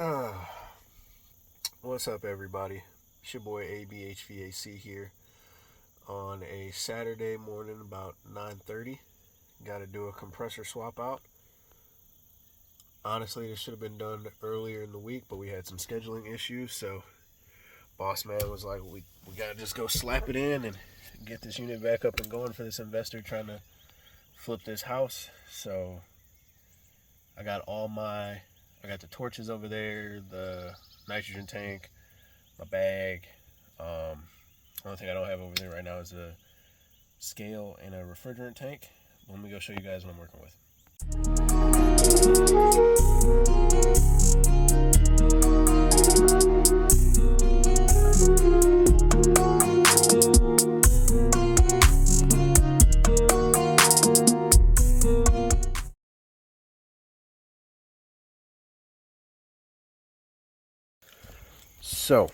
Uh, what's up, everybody? It's your boy HVAC here on a Saturday morning about 9:30. Got to do a compressor swap out. Honestly, this should have been done earlier in the week, but we had some scheduling issues. So, boss man was like, "We gotta just go slap it in and get this unit back up and going for this investor trying to flip this house." So, I got I got the torches over there, the nitrogen tank, my bag. Only thing I don't have over there right now is a scale and a refrigerant tank. Let me go show you guys what I'm working with. So,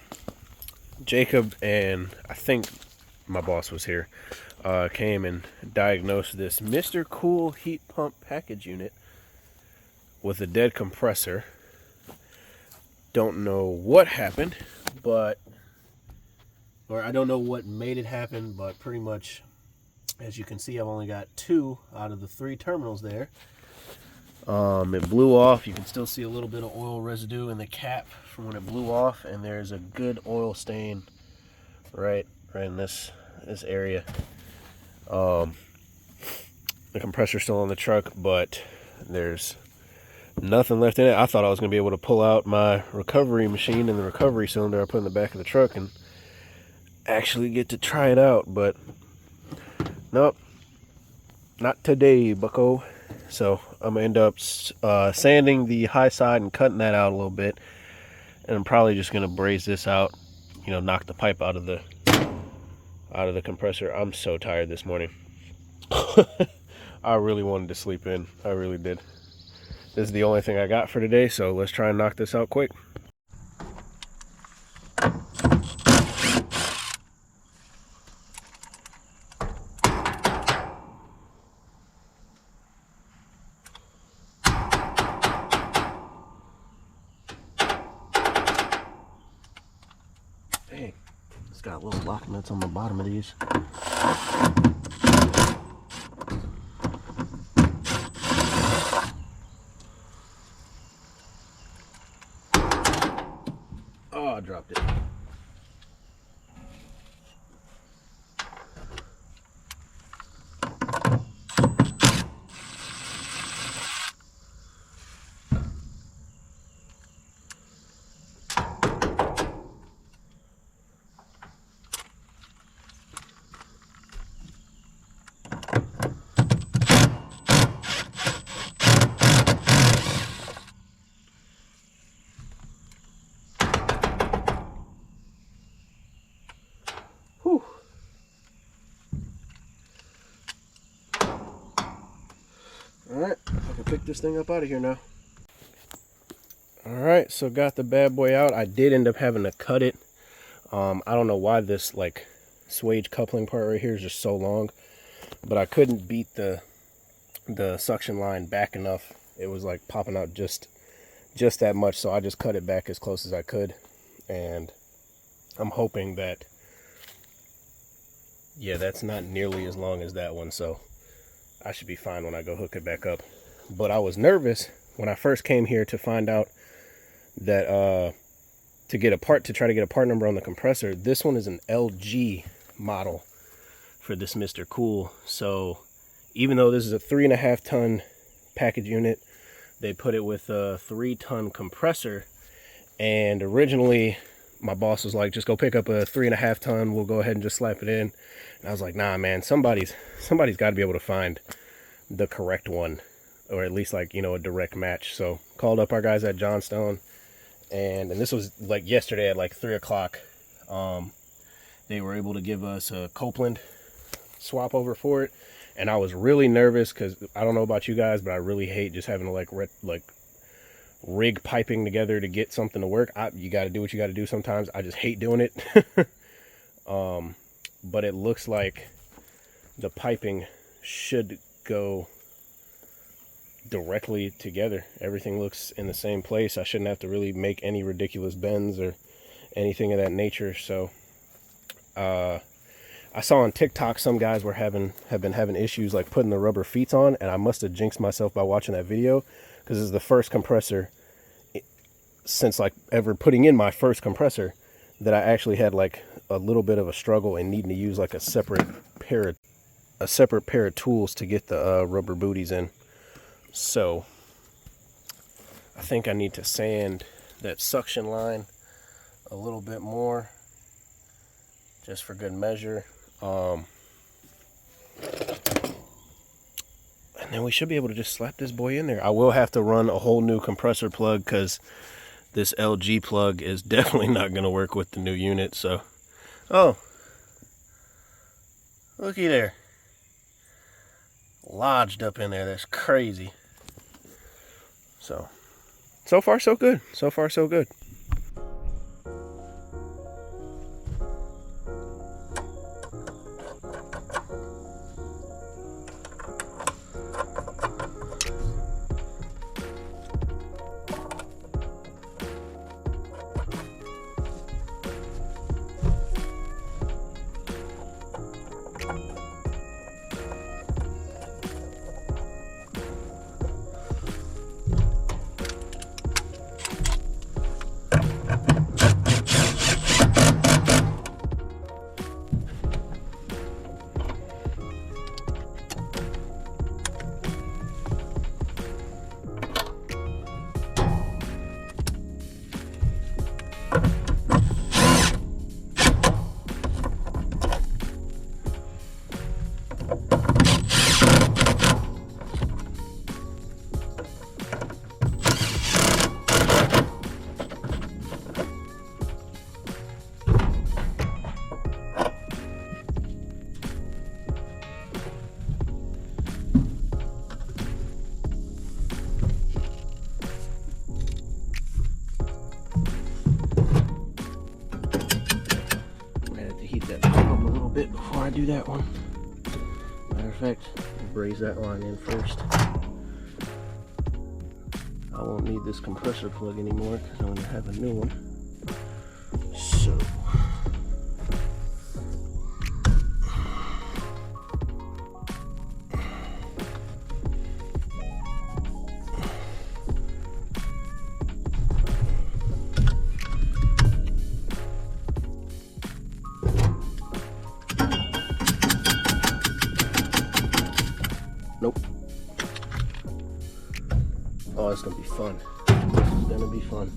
Jacob and I think my boss was here, came and diagnosed this Mr.Cool heat pump package unit with a dead compressor. Don't know what happened, or I don't know what made it happen, but pretty much, as you can see, I've only got 2 out of the 3 terminals there. It blew off. You can still see a little bit of oil residue in the cap from when it blew off, and there's a good oil stain right in this area. The compressor's still on the truck, but there's nothing left in it. I thought I was going to be able to pull out my recovery machine and the recovery cylinder I put in the back of the truck and actually get to try it out, but nope, not today, bucko. So I'm going to end up sanding the high side and cutting that out a little bit, and I'm probably just going to braze this out, knock the pipe out of the compressor. I'm so tired this morning. I really wanted to sleep in. I really did. This is the only thing I got for today, so let's try and knock this out quick. Dang, it's got little lock nuts on the bottom of these. Oh, I dropped it. Whew. Alright, I can pick this thing up out of here now. Alright, so got the bad boy out. I did end up having to cut it. I don't know why this swage coupling part right here is just so long, but I couldn't beat the suction line back enough. It was like popping out just that much, so I just cut it back as close as I could, and I'm hoping that, yeah, that's not nearly as long as that one, so I should be fine when I go hook it back up. But I was nervous when I first came here to find out that to try to get a part number on the compressor. This one is an LG model for this Mr. Cool. So even though this is a 3.5 ton package unit, they put it with a 3-ton compressor. And originally my boss was like, just go pick up a 3.5 ton. We'll go ahead and just slap it in. And I was like, nah, man, somebody's got to be able to find the correct one, or at least a direct match. So called up our guys at Johnstone, and this was yesterday at 3 o'clock. They were able to give us a Copeland swap over for it, and I was really nervous because I don't know about you guys, but I really hate just having to rig piping together to get something to work. You got to do what you got to do sometimes. I just hate doing it. But it looks like the piping should go directly together. Everything looks in the same place. I shouldn't have to really make any ridiculous bends or anything of that nature. So I saw on TikTok some guys have been having issues like putting the rubber feet on, and I must have jinxed myself by watching that video, because it's the first compressor since like ever putting in my first compressor that I actually had like a little bit of a struggle and needing to use like a separate pair of tools to get the rubber booties in. So I think I need to sand that suction line a little bit more, just for good measure. And then we should be able to just slap this boy in there. I will have to run a whole new compressor plug, because this LG plug is definitely not going to work with the new unit. So, oh, looky there. Lodged up in there. That's crazy. So far so good. So far so good. Before I do that one, matter of fact, braze that line in first. I won't need this compressor plug anymore because I'm going to have a new one. So nope. Oh, it's gonna be fun. It's gonna be fun.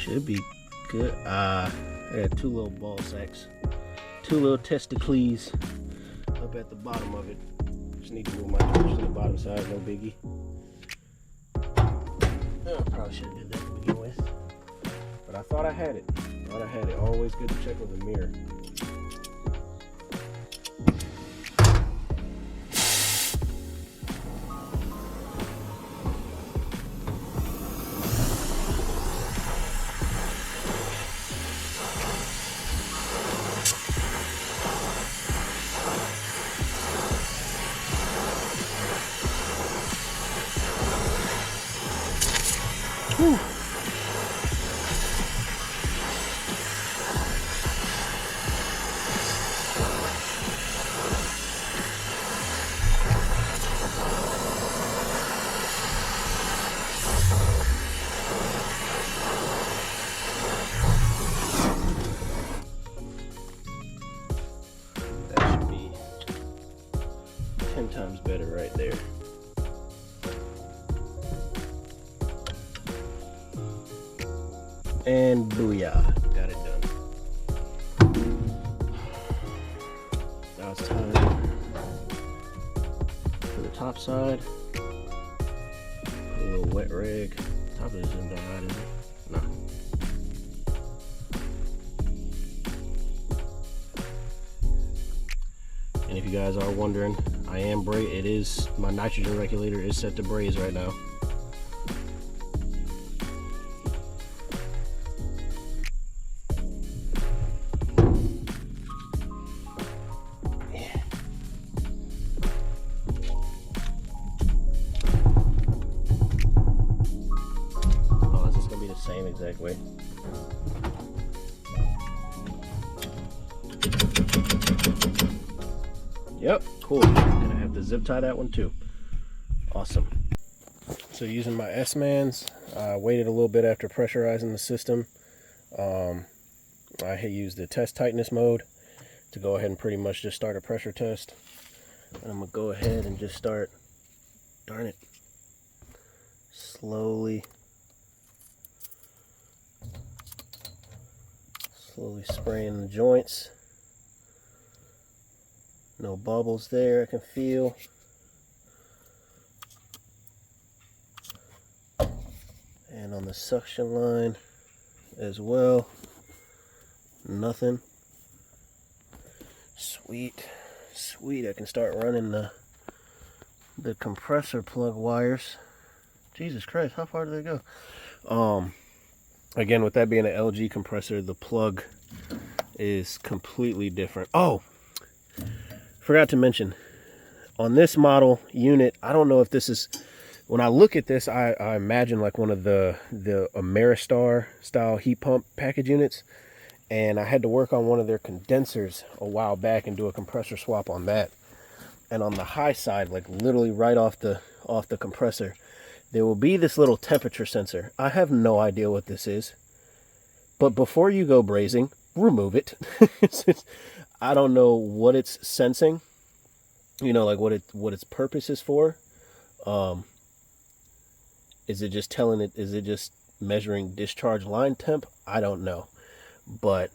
Should be good. I had two little ball sacks, two little testicles up at the bottom of it. Just need to move my torch to the bottom side, no biggie. I probably should have did that to begin with, but I thought I had it. Always good to check with a mirror. Whew. That should be 10 times better right there. And booyah, got it done. Now it's time for the top side. Put a little wet rag. Top of this isn't that hot, is it? No. And if you guys are wondering, I am my nitrogen regulator is set to braze right now. Same exact way. Yep, cool. And I have to zip tie that one too. Awesome. So using my S-Mans, I waited a little bit after pressurizing the system. I used the test tightness mode to go ahead and pretty much just start a pressure test. And I'm gonna go ahead and just start, darn it, slowly spraying the joints. No bubbles there, I can feel. And on the suction line as well, nothing. Sweet, sweet. I can start running the compressor plug wires. Jesus Christ, how far do they go? Again, with that being an LG compressor, the plug is completely different. Oh, forgot to mention, on this model unit, I don't know if this is, when I look at this, I imagine like one of the Ameristar style heat pump package units. And I had to work on one of their condensers a while back and do a compressor swap on that. And on the high side, like literally right off the compressor, there will be this little temperature sensor. I have no idea what this is. But before you go brazing, remove it. I don't know what it's sensing. You know, like what its purpose is for. Is it just telling it, is it just measuring discharge line temp? I don't know. But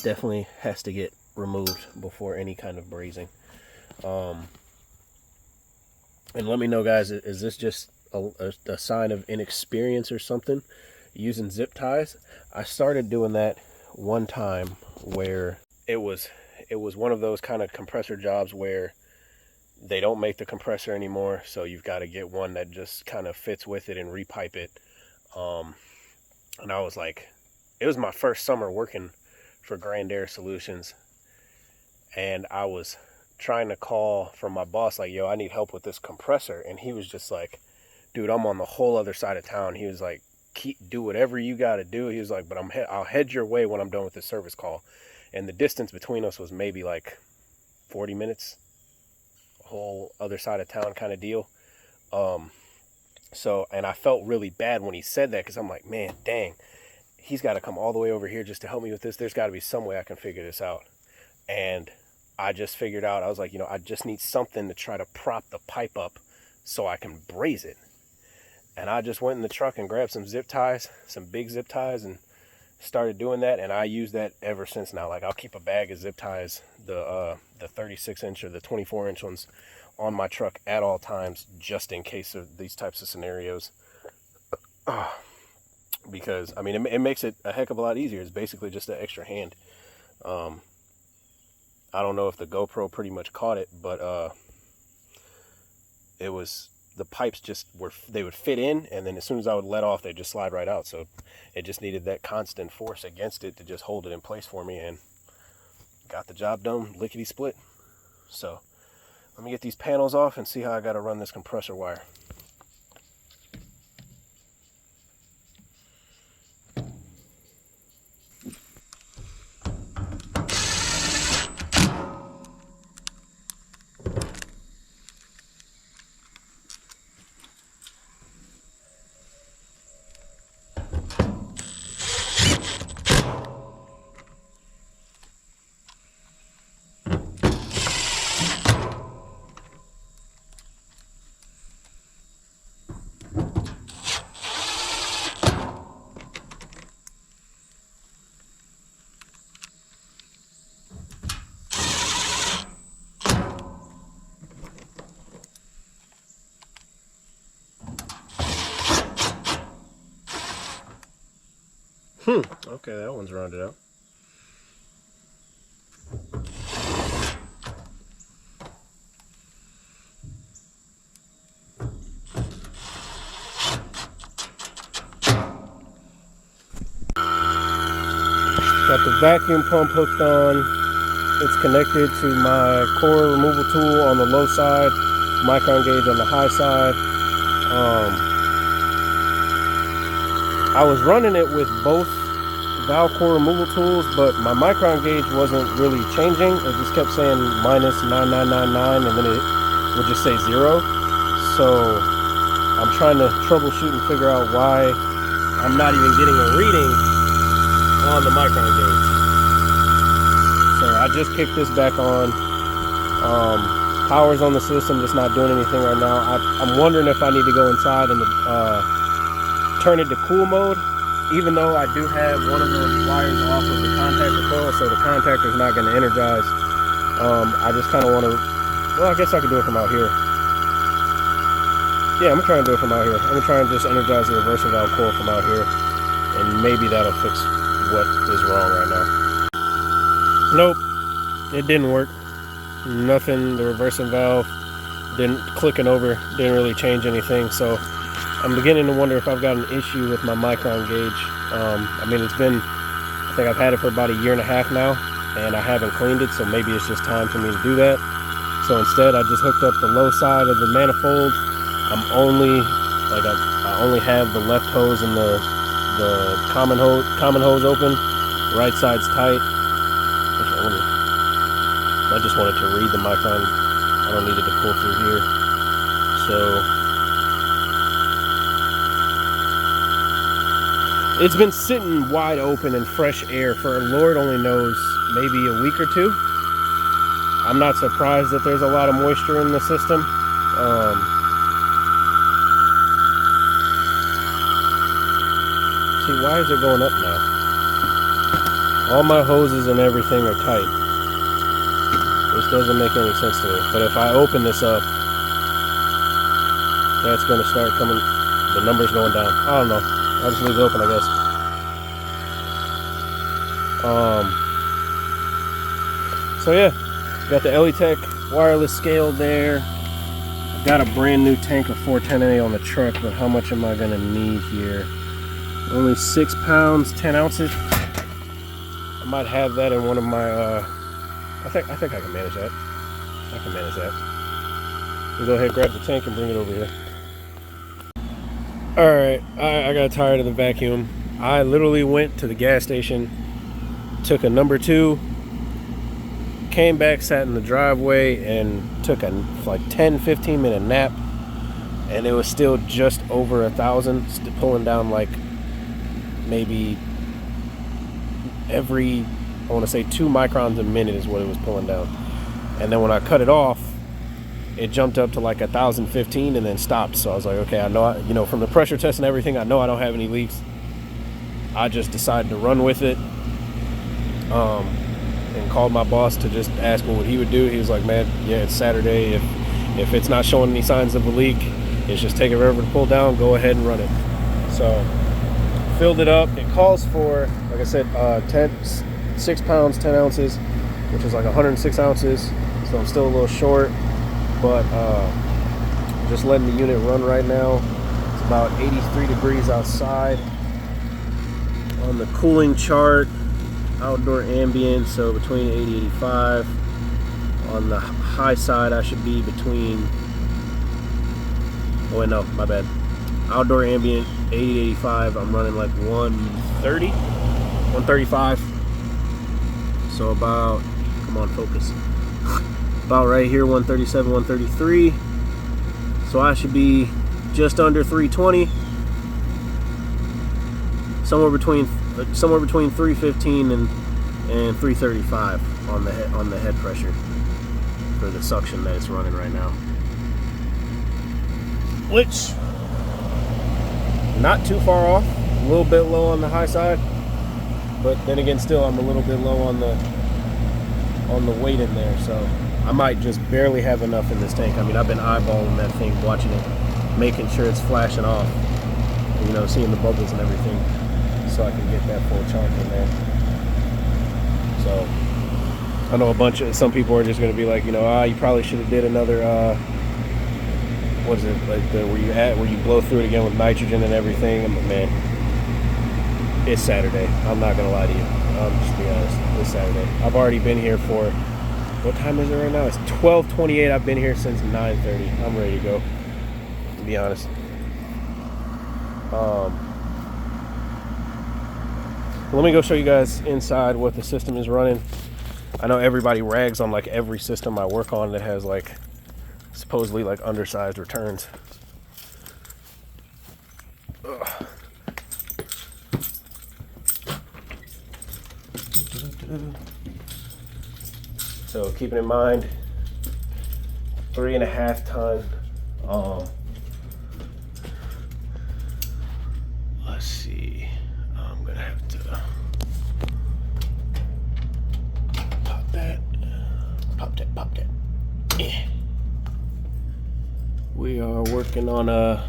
definitely has to get removed before any kind of brazing. And let me know, guys, is this just a sign of inexperience or something using zip ties? I started doing that one time where it was one of those kind of compressor jobs where they don't make the compressor anymore, so you've got to get one that just kind of fits with it and repipe it. And I was like, it was my first summer working for Grand Air Solutions, and I was trying to call from my boss like, yo, I need help with this compressor. And he was just like, dude, I'm on the whole other side of town. He was like, do whatever you got to do. He was like, but I'll head your way when I'm done with this service call. And the distance between us was maybe like 40 minutes, whole other side of town kind of deal. So, and I felt really bad when he said that, because I'm like, man, dang, he's got to come all the way over here just to help me with this. There's got to be some way I can figure this out. And I just figured out, I was like, you know, I just need something to try to prop the pipe up so I can braze it. And I just went in the truck and grabbed some zip ties, some big zip ties, and started doing that, and I use that ever since now. Like, I'll keep a bag of zip ties, the 36-inch or the 24-inch ones, on my truck at all times, just in case of these types of scenarios. Because, I mean, it makes it a heck of a lot easier. It's basically just an extra hand. I don't know if the GoPro pretty much caught it, but it was, the pipes just they would fit in, and then as soon as I would let off, they'd just slide right out. So it just needed that constant force against it to just hold it in place for me, and got the job done lickety split. So let me get these panels off and see how I got to run this compressor wire. Okay, that one's rounded out. Got the vacuum pump hooked on. It's connected to my core removal tool on the low side, micron gauge on the high side. I was running it with both valve core removal tools, but my micron gauge wasn't really changing. It just kept saying minus 9999, and then it would just say 0. So I'm trying to troubleshoot and figure out why I'm not even getting a reading on the micron gauge. So I just kicked this back on. Power's on the system, just not doing anything right now. I'm wondering if I need to go inside and turn it to cool mode, even though I do have one of the wires off of the contactor coil, so the contactor's not going to energize. I just kind of want to, well, I guess I could do it from out here. Yeah, I'm trying to do it from out here. I'm trying to just energize the reversal valve coil from out here, and maybe that'll fix what is wrong right now. Nope, it didn't work. Nothing, the reversing valve didn't, clicking over, didn't really change anything. So I'm beginning to wonder if I've got an issue with my micron gauge. I mean, it's been, I think I've had it for about 1.5 years now, and I haven't cleaned it, so maybe it's just time for me to do that. So instead, I just hooked up the low side of the manifold. I'm only, like, I only have the left hose and the common hose open. Right side's tight. I just wanted to read the micron. I don't need it to pull through here. So it's been sitting wide open in fresh air for Lord only knows, maybe a week or two. I'm not surprised that there's a lot of moisture in the system. See, why is it going up now? All my hoses and everything are tight. This doesn't make any sense to me. But if I open this up, that's going to start coming, the numbers going down. I don't know. I'll just leave it open, I guess. So yeah, got the Elitech wireless scale there. I've got a brand new tank of 410A on the truck, but how much am I going to need here? Only 6 pounds, 10 ounces. I might have that in one of my, I think I can manage that. I can manage that. We'll go ahead and grab the tank and bring it over here. Alright, I got tired of the vacuum. I literally went to the gas station, took a number 2, came back, sat in the driveway, and took a like 10-15 minute nap. And it was still just over 1,000, pulling down like maybe every, I want to say 2 microns a minute is what it was pulling down. And then when I cut it off, it jumped up to like 1,015 and then stopped. So I was like, okay, I know, from the pressure test and everything, I know I don't have any leaks. I just decided to run with it, and called my boss to just ask him what he would do. He was like, man, yeah, it's Saturday. If it's not showing any signs of a leak, it's just taking forever to pull down, go ahead and run it. So filled it up. It calls for, like I said, 6 pounds 10 ounces, which is like 106 ounces. So I'm still a little short, but just letting the unit run right now. It's about 83 degrees outside. On the cooling chart, outdoor ambient, so between 80 and 85. On the high side, I should be between, oh wait, no, my bad. Outdoor ambient, 80 to 85. I'm running like 130, 135. So about, come on, focus. About right here, 137, 133. So I should be just under 320. Somewhere between 315 and 335 on the head pressure for the suction that it's running right now. Which, not too far off, a little bit low on the high side, but then again, still I'm a little bit low on the weight in there, so I might just barely have enough in this tank. I mean, I've been eyeballing that thing, watching it, making sure it's flashing off, you know, seeing the bubbles and everything, so I can get that full charge in there. So I know some people are just going to be like, you know, you probably should have did another what is it, like where you blow through it again with nitrogen and everything. I'm like, man, it's Saturday. I'm not gonna lie to you. Just be honest, it's Saturday. I've already been here for, what time is it right now? It's 12:28. I've been here since 9:30. I'm ready to go, to be honest. Let me go show you guys inside what the system is running. I know everybody rags on like every system I work on that has like supposedly like undersized returns. Ugh. So keeping in mind, 3.5 ton. Let's see. I'm gonna have to pop that. Yeah. We are working on a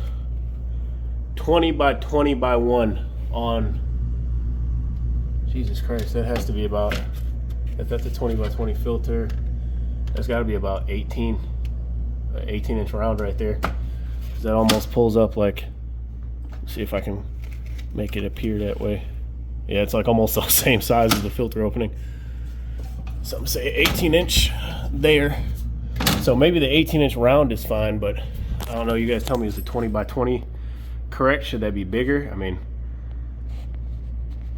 20 by 20 by 1 on, Jesus Christ, that has to be about, if that's a 20 by 20 filter, that's got to be about 18 inch round right there. That almost pulls up like, see if I can make it appear that way. Yeah, it's like almost the same size as the filter opening. Some say 18 inch there. So maybe the 18 inch round is fine, but I don't know. You guys tell me, is the 20 by 20 correct? Should that be bigger? I mean,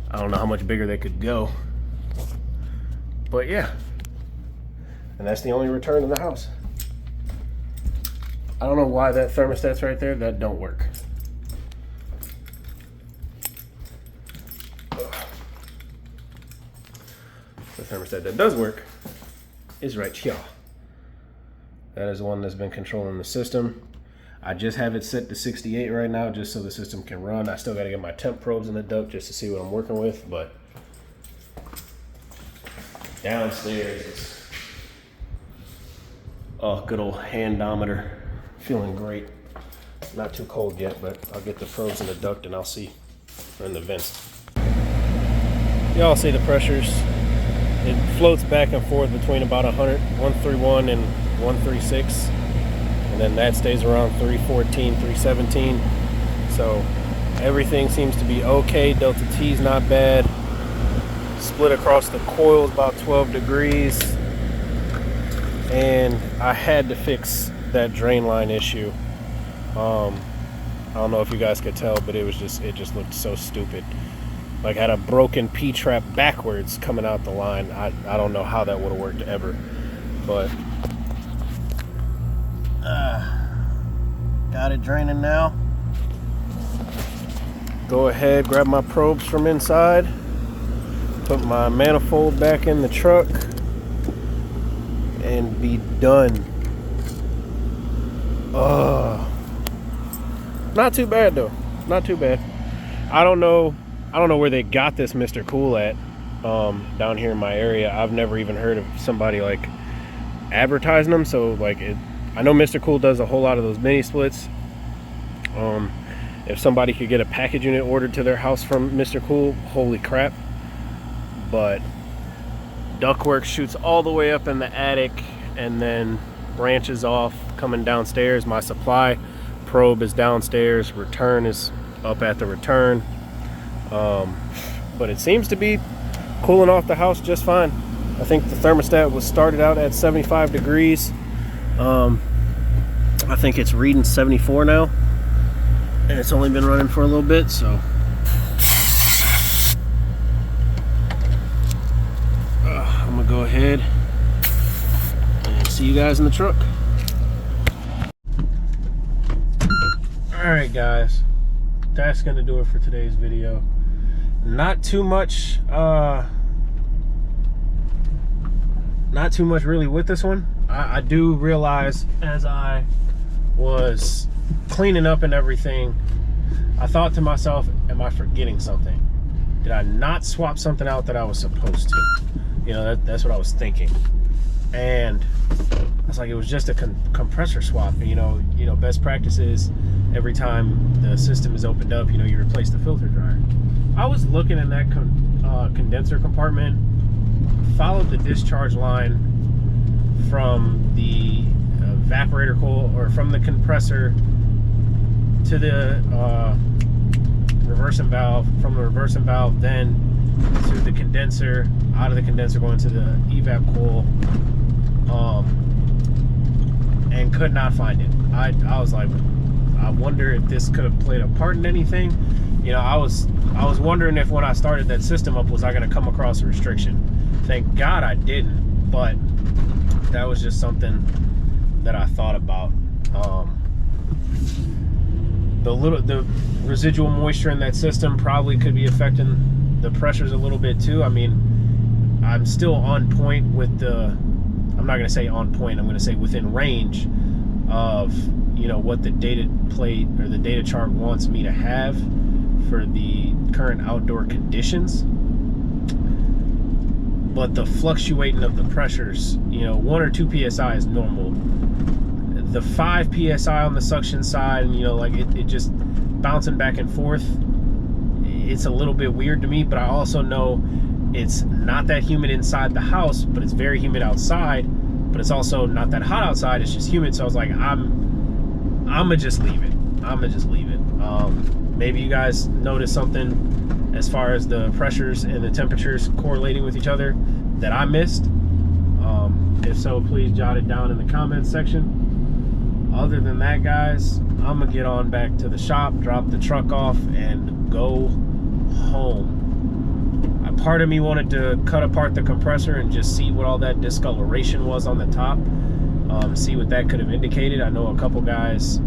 I don't know how much bigger they could go, but yeah. And that's the only return in the house. I don't know why that thermostat's right there. That don't work. The thermostat that does work is right here. That is the one that's been controlling the system. I just have it set to 68 right now just so the system can run. I still got to get my temp probes in the duct just to see what I'm working with, but downstairs it's, oh, good old handometer. Feeling great. Not too cold yet, but I'll get the probes in the duct and I'll see, or in the vents. Y'all see the pressures. It floats back and forth between about 131 and 136, and then that stays around 314, 317. So everything seems to be okay. Delta T's not bad. Split across the coil is about 12 degrees, and I had to fix that drain line issue. I don't know if you guys could tell, but it just looked so stupid. Like, had a broken P-trap backwards coming out the line. I don't know how that would have worked ever, but got it draining now. Go ahead, grab my probes from inside, put my manifold back in the truck, and be done. Not too bad though, not too bad. I don't know I don't know where they got this Mr.Cool at down here in my area. I've never even heard of somebody like advertising them. So like I know Mr.Cool does a whole lot of those mini splits. If somebody could get a package unit ordered to their house from Mr.Cool, holy crap. But ductwork shoots all the way up in the attic and then branches off coming downstairs. My supply probe is downstairs, return is up at the return. But it seems to be cooling off the house just fine. I think the thermostat was started out at 75 degrees. I think it's reading 74 now, and it's only been running for a little bit, so I'm gonna go ahead and see you guys in the truck. Alright guys, that's gonna do it for today's video. Not too much really with this one. I do realize as I was cleaning up and everything, I thought to myself, am I forgetting something? Did I not swap something out that I was supposed to? You know, that's what I was thinking. And I was like, it was just a compressor swap. You know, best practice is every time the system is opened up, you know, you replace the filter dryer. I was looking in that condenser compartment, followed the discharge line from the evaporator coil, or from the compressor to the reversing valve, from the reversing valve then to the condenser, out of the condenser going to the evap coil, and could not find it. I was like, I wonder if this could have played a part in anything. You know, I was wondering if when I started that system up, was I going to come across a restriction. Thank God I didn't, but that was just something that I thought about. The residual moisture in that system probably could be affecting the pressures a little bit too. I mean, I'm still on point with I'm not going to say on point, I'm going to say within range of, you know, what the data plate or the data chart wants me to have for the current outdoor conditions. But the fluctuating of the pressures, you know, 1 or 2 psi is normal. The 5 psi on the suction side, and you know, like it just bouncing back and forth, it's a little bit weird to me. But I also know it's not that humid inside the house, but it's very humid outside. But it's also not that hot outside, it's just humid. So I was like, I'm gonna just leave it. Maybe you guys notice something as far as the pressures and the temperatures correlating with each other that I missed. If so, please jot it down in the comments section. Other than that, guys, I'm gonna get on back to the shop, drop the truck off, and go home. Part of me wanted to cut apart the compressor and just see what all that discoloration was on the top, see what that could have indicated. I know a couple guys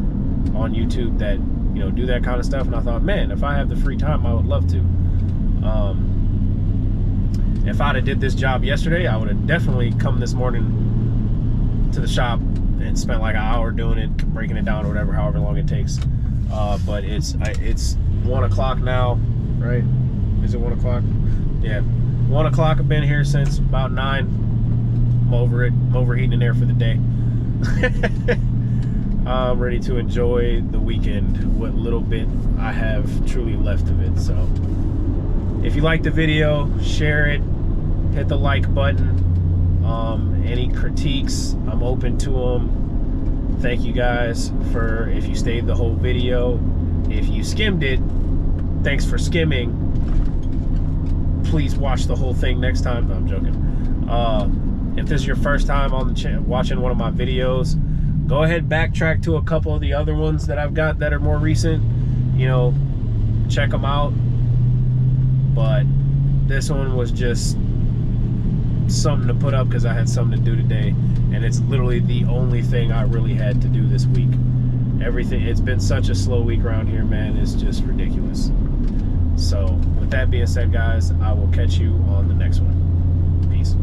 on YouTube that, you know, do that kind of stuff, and I thought, man, if I have the free time, I would love to. If I'd have did this job yesterday, I would have definitely come this morning to the shop and spent like an hour doing it, breaking it down or whatever, however long it takes. But it's 1 o'clock now, right? Is it 1 o'clock? Yeah, 1 o'clock. I've been here since about 9. I'm over it. I'm overheating in there for the day. I'm ready to enjoy the weekend, what little bit I have truly left of it. So if you like the video, share it, hit the like button. Any critiques, I'm open to them. Thank you guys for, if you stayed the whole video. If you skimmed it, thanks for skimming. Please watch the whole thing next time. No, I'm joking. If this is your first time on the channel watching one of my videos, go ahead, backtrack to a couple of the other ones that I've got that are more recent. You know, check them out. But this one was just something to put up because I had something to do today, and it's literally the only thing I really had to do this week. Everything, it's been such a slow week around here, man. It's just ridiculous. So with that being said, guys, I will catch you on the next one. Peace.